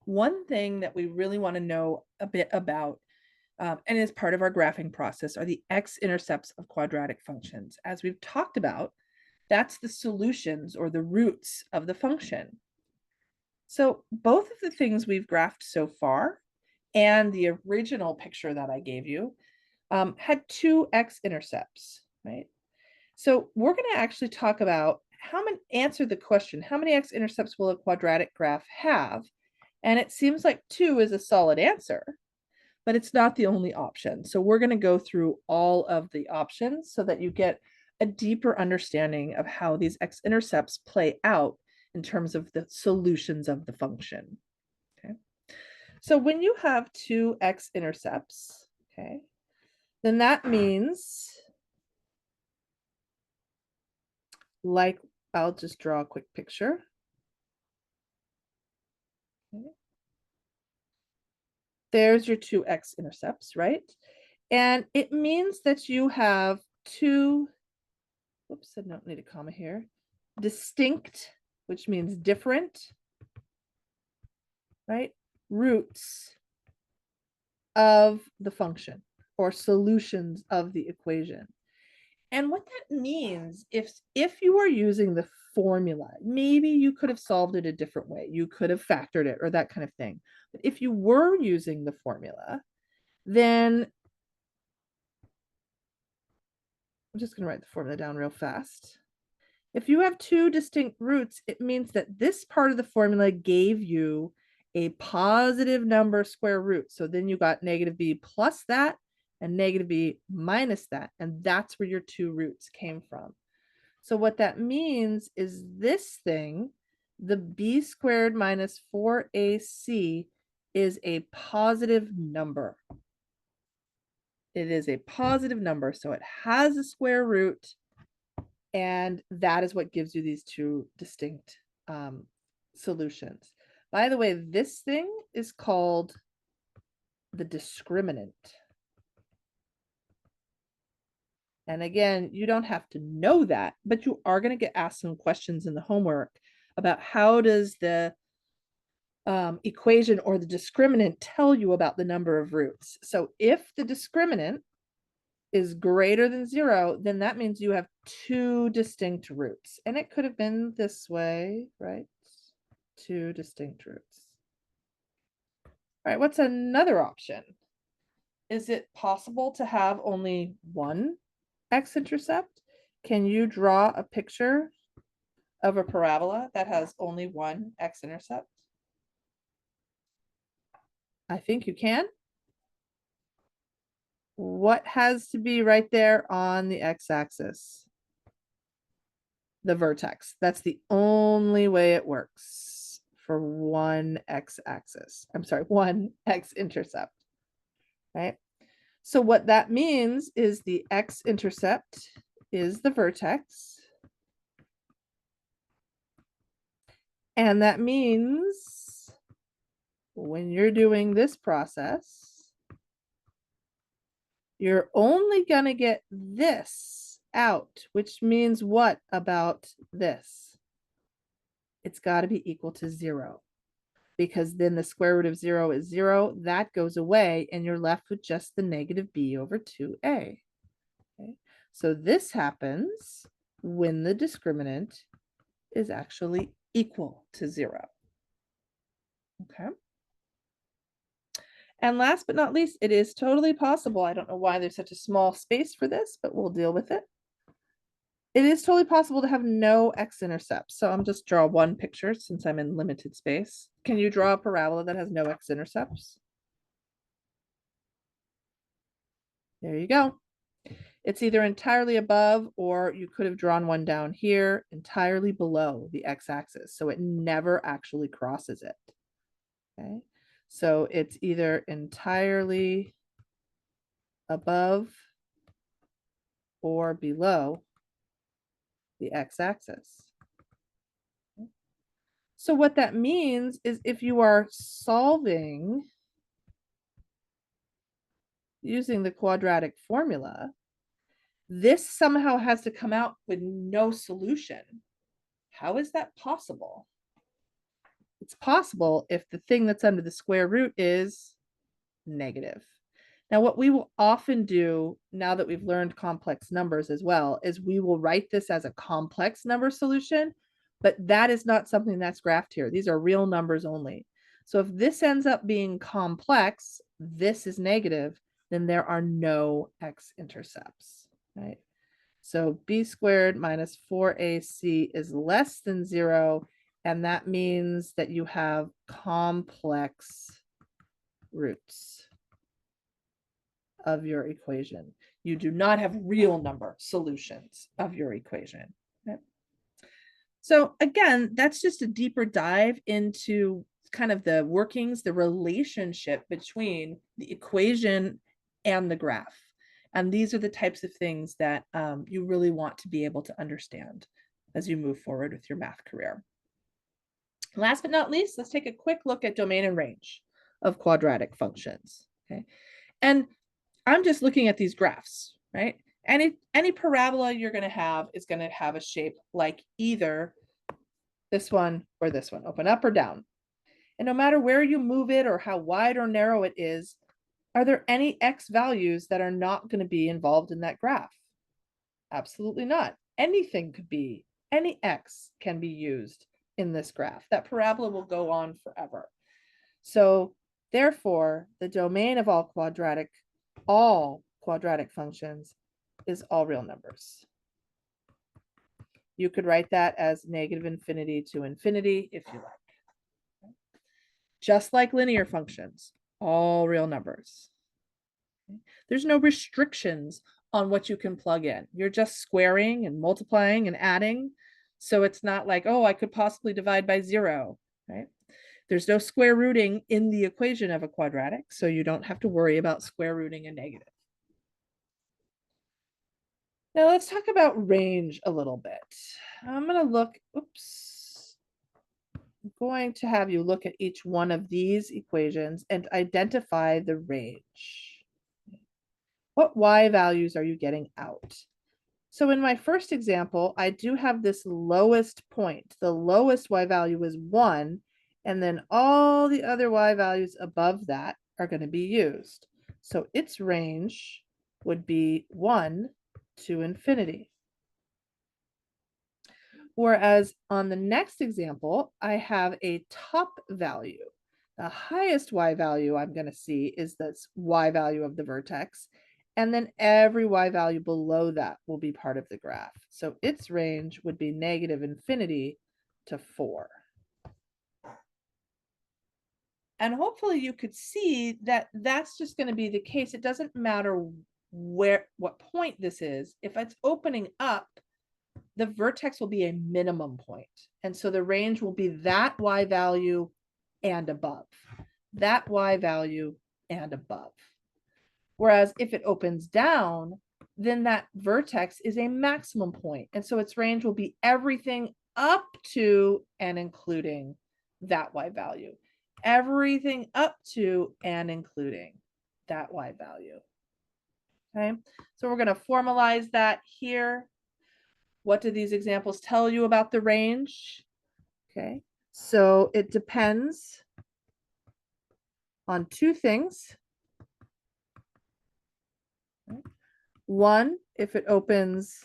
one thing that we really want to know a bit about, and is part of our graphing process, are the x-intercepts of quadratic functions. As we've talked about, that's the solutions or the roots of the function. So both of the things we've graphed so far and the original picture that I gave you had two x-intercepts, right? So we're going to actually talk about answer the question, how many x-intercepts will a quadratic graph have? And it seems like 2 is a solid answer, but it's not the only option. So we're going to go through all of the options so that you get a deeper understanding of how these x-intercepts play out in terms of the solutions of the function. Okay. So when you have two x-intercepts, okay, then that means, like, I'll just draw a quick picture. Okay. There's your two x-intercepts, right? And it means that you have two, oops, I don't need a comma here, distinct, which means different, right, roots of the function or solutions of the equation. And what that means, if you are using the formula, maybe you could have solved it a different way. You could have factored it or that kind of thing. But if you were using the formula, then I'm just going to write the formula down real fast. If you have two distinct roots, it means that this part of the formula gave you a positive number square root. So then you got negative b plus that and negative b minus that. And that's where your two roots came from. So what that means is this thing, the b squared minus 4ac, is a positive number. It is a positive number. So it has a square root. And that is what gives you these two distinct solutions. By the way, this thing is called the discriminant. And again, you don't have to know that, but you are going to get asked some questions in the homework about how does the equation or the discriminant tell you about the number of roots. So if the discriminant is greater than 0, then that means you have two distinct roots. And it could have been this way, right? Two distinct roots. All right, what's another option? Is it possible to have only one x-intercept? Can you draw a picture of a parabola that has only one x-intercept? I think you can. What has to be right there on the x-axis? The vertex. That's the only way it works for one x-axis. I'm sorry, one x-intercept, right? So what that means is the x-intercept is the vertex. And that means when you're doing this process, you're only going to get this out, which means what about this? It's got to be equal to 0, because then the square root of 0 is 0. That goes away, and you're left with just the negative b over 2a. Okay? So this happens when the discriminant is actually equal to 0. Okay. And last but not least, it is totally possible. I don't know why there's such a small space for this, but we'll deal with it. It is totally possible to have no x-intercepts. So I'm just draw one picture since I'm in limited space. Can you draw a parabola that has no x-intercepts? There you go. It's either entirely above, or you could have drawn one down here entirely below the x-axis. So it never actually crosses it. Okay. So it's either entirely above or below the x-axis. So what that means is if you are solving using the quadratic formula, this somehow has to come out with no solution. How is that possible? It's possible if the thing that's under the square root is negative. Now, what we will often do now that we've learned complex numbers as well is we will write this as a complex number solution, but that is not something that's graphed here. These are real numbers only. So if this ends up being complex, this is negative, then there are no x-intercepts, right? So b squared minus 4ac is less than 0, and that means that you have complex roots of your equation. You do not have real number solutions of your equation. Okay. So again, that's just a deeper dive into kind of the workings, the relationship between the equation and the graph. And these are the types of things that you really want to be able to understand as you move forward with your math career. Last but not least, let's take a quick look at domain and range of quadratic functions. Okay. And I'm just looking at these graphs, right? Any parabola you're going to have is going to have a shape like either this one or this one, open up or down. And no matter where you move it or how wide or narrow it is, are there any x values that are not going to be involved in that graph? Absolutely not. Anything could be, any x can be used in this graph. That parabola will go on forever. So therefore, the domain of all quadratic functions is all real numbers. You could write that as negative infinity to infinity if you like. Just like linear functions, all real numbers. There's no restrictions on what you can plug in. You're just squaring and multiplying and adding. So it's not like, oh, I could possibly divide by 0, right? There's no square rooting in the equation of a quadratic, so you don't have to worry about square rooting a negative. Now let's talk about range a little bit. I'm going to look, I'm going to have you look at each one of these equations and identify the range. What y values are you getting out? So in my first example, I do have this lowest point. The lowest y value is 1, and then all the other y values above that are going to be used. So its range would be 1 to infinity. Whereas on the next example, I have a top value. The highest y value I'm going to see is this y value of the vertex. And then every y value below that will be part of the graph. So its range would be negative infinity to 4. And hopefully you could see that that's just going to be the case. It doesn't matter what point this is. If it's opening up, the vertex will be a minimum point. And so the range will be that y value and above. That y value and above. Whereas if it opens down, then that vertex is a maximum point. And so its range will be everything up to and including that y value. Everything up to and including that y value. Okay, so we're going to formalize that here. What do these examples tell you about the range? Okay, so it depends on two things. One, if it opens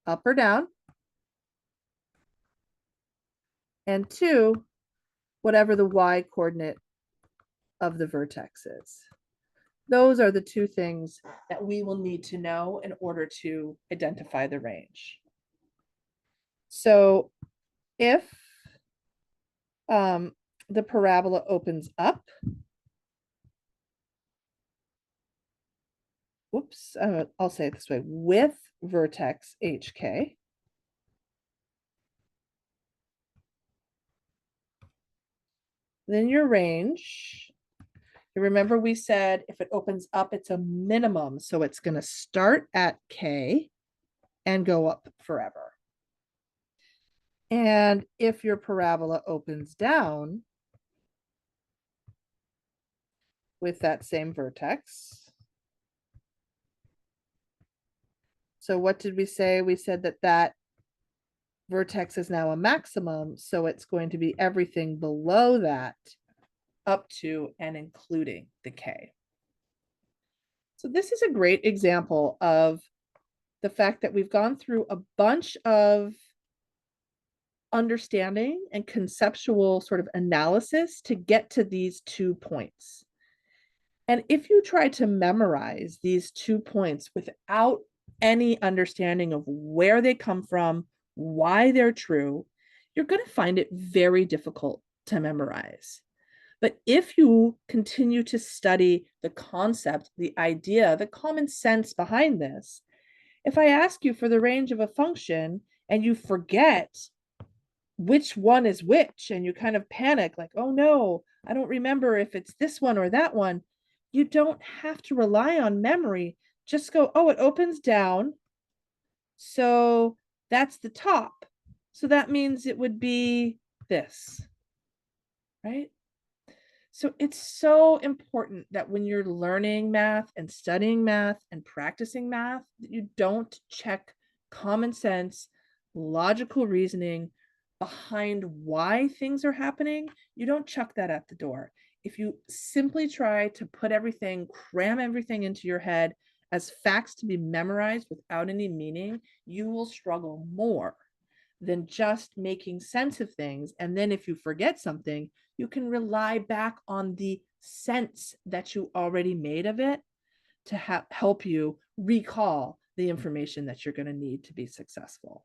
up or down. And two, whatever the y coordinate of the vertex is. Those are the two things that we will need to know in order to identify the range. So if the parabola opens up, I'll say it this way, with vertex HK, then your range, you remember we said if it opens up, it's a minimum. So it's going to start at K and go up forever. And if your parabola opens down with that same vertex, so what did we say? We said that vertex is now a maximum, so it's going to be everything below that up to and including the k. So this is a great example of the fact that we've gone through a bunch of understanding and conceptual sort of analysis to get to these 2 points. And if you try to memorize these 2 points without any understanding of where they come from, why they're true, you're going to find it very difficult to memorize. But if you continue to study the concept, the idea, the common sense behind this, if I ask you for the range of a function and you forget which one is which and you kind of panic like, oh no, I don't remember if it's this one or that one, you don't have to rely on memory. Just go, oh, it opens down, so that's the top, so that means it would be this, right? So it's so important that when you're learning math and studying math and practicing math, that you don't check common sense, logical reasoning behind why things are happening. You don't chuck that at the door. If you simply try to put everything, cram everything into your head as facts to be memorized without any meaning, you will struggle more than just making sense of things. And then if you forget something, you can rely back on the sense that you already made of it to help you recall the information that you're going to need to be successful.